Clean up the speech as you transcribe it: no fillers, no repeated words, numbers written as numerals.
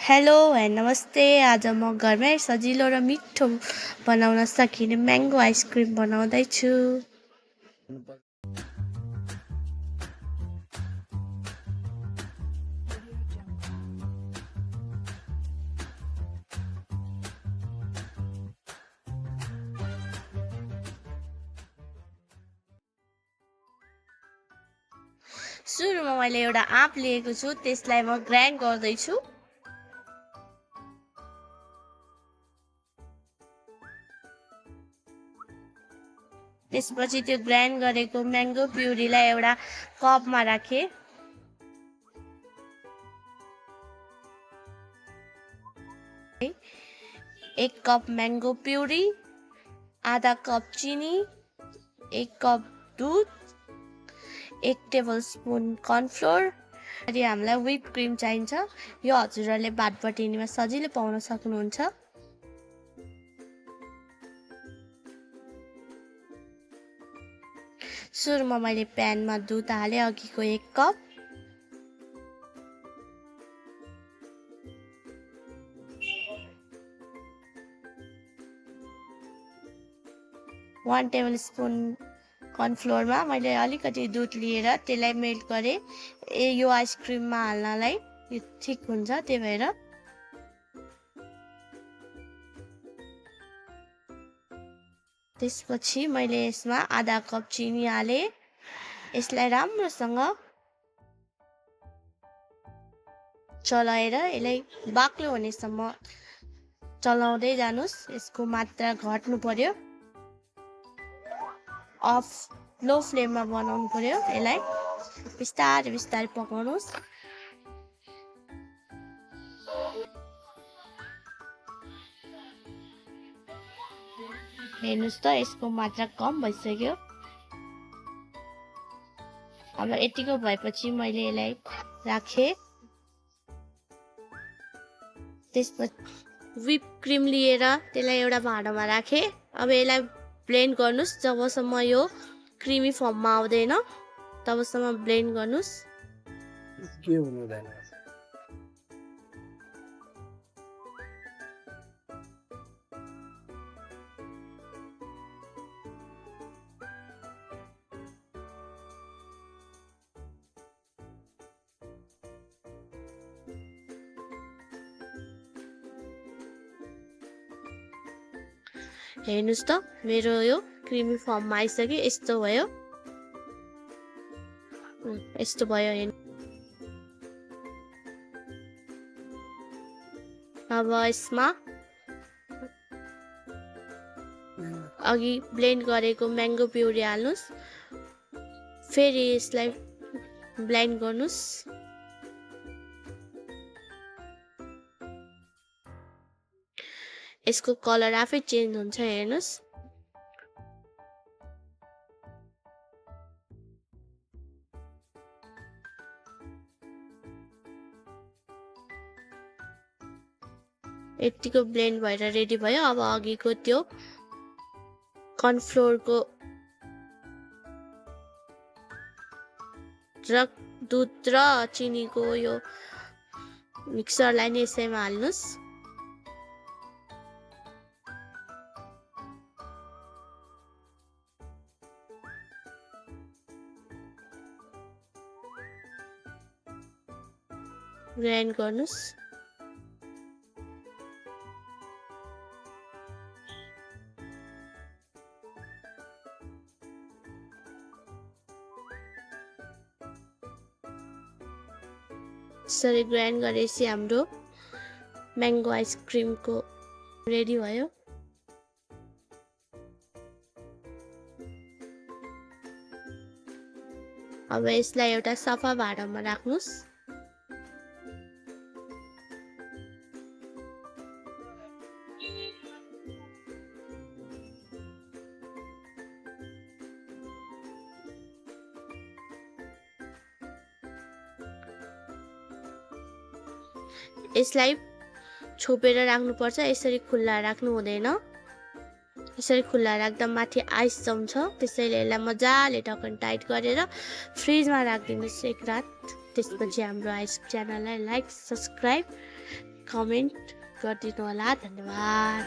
Hello and नमस्ते। आज म घरमै सजिलो र मिठो बनाउन सकिने म्याङ्गो आइसक्रिम बनाउँदैछु। सुरुमा मैले एउटा आँप लिएको छु, त्यसलाई म ग्राइन्ड गर्दैछु। त्यसपछि त्यो ग्राइन्ड गरेको म्याङ्गो प्युरीलाई एउटा कपमा राखेँ। एक कप म्याङ्गो प्युरी, आधा कप चिनी, एक कप दुध, 1 टेबलस्पुन कर्नफ्लोर। अनि हामीलाई व्हिप क्रिम चाहिन्छ। यो हजुरहरूले भातबटिनीमा सजिलै पाउन सक्नुहुन्छ। सुरुमा मैले प्यानमा दुध हालेँ, अघिको 1 कप। वन टेबलस्पुन कर्नफ्लोरमा मैले अलिकति दुध लिएर त्यसलाई मेल्ट गरेँ। यो आइसक्रिममा हाल्नलाई यो ठिक हुन्छ, त्यही भएर। त्यसपछि मैले यसमा आधा कप चिनी हालेँ। यसलाई राम्रोसँग चलाएर यसलाई बाक्लो हुनेसम्म चलाउँदै जानुस्। यसको मात्रा घट्नु पर्यो। लो फ्लेममा बनाउनु पर्यो। यसलाई बिस्तारै बिस्तारै पकाउनुस्। हेर्नुस् त यसको मात्रा कम भइसक्यो। अब यतिको भएपछि मैले यसलाई राखेँ। त्यसपछि व्हिप क्रिम लिएर त्यसलाई एउटा भाँडामा राखेँ। अब यसलाई ब्लेन्ड गर्नुस्। जबसम्म यो क्रिमी फर्ममा आउँदैन तबसम्म ब्लेन्ड गर्नुस्। के हुँदैन? हेर्नुस् त मेरो यो क्रिमी फर्ममा आइसक्यो। यस्तो भयो। अब यसमा अघि ब्लेन्ड गरेको म्याङ्गो प्युरी हाल्नुस्। फेरि यसलाई ब्लेन्ड गर्नुस्। यसको कलर आफै चेन्ज हुन्छ, हेर्नुस्। यतिको ब्लेन्ड भएर रेडी भयो। अब अघिको त्यो कर्नफ्लोरको र दुध र चिनीको यो मिक्सरलाई नै यसैमा हाल्नुस्। ग्राइन्ड गर्नुस्। यसरी ग्राइन्ड गरेपछि हाम्रो म्याङ्गो आइसक्रिमको रेडी भयो। अब यसलाई एउटा सफा भाँडामा राख्नुस्। यसलाई छोपेर राख्नुपर्छ। यसरी खुल्ला राख्नु हुँदैन। यसरी खुल्ला राख्दा माथि आइस जम्छ। त्यसैले यसलाई मजाले ढक्कन टाइट गरेर फ्रिजमा राखिदिनुस् 1 रात। त्यसपछि हाम्रो च्यानललाई लाइक, सब्सक्राइब कमेन्ट गरिदिनु होला। धन्यवाद।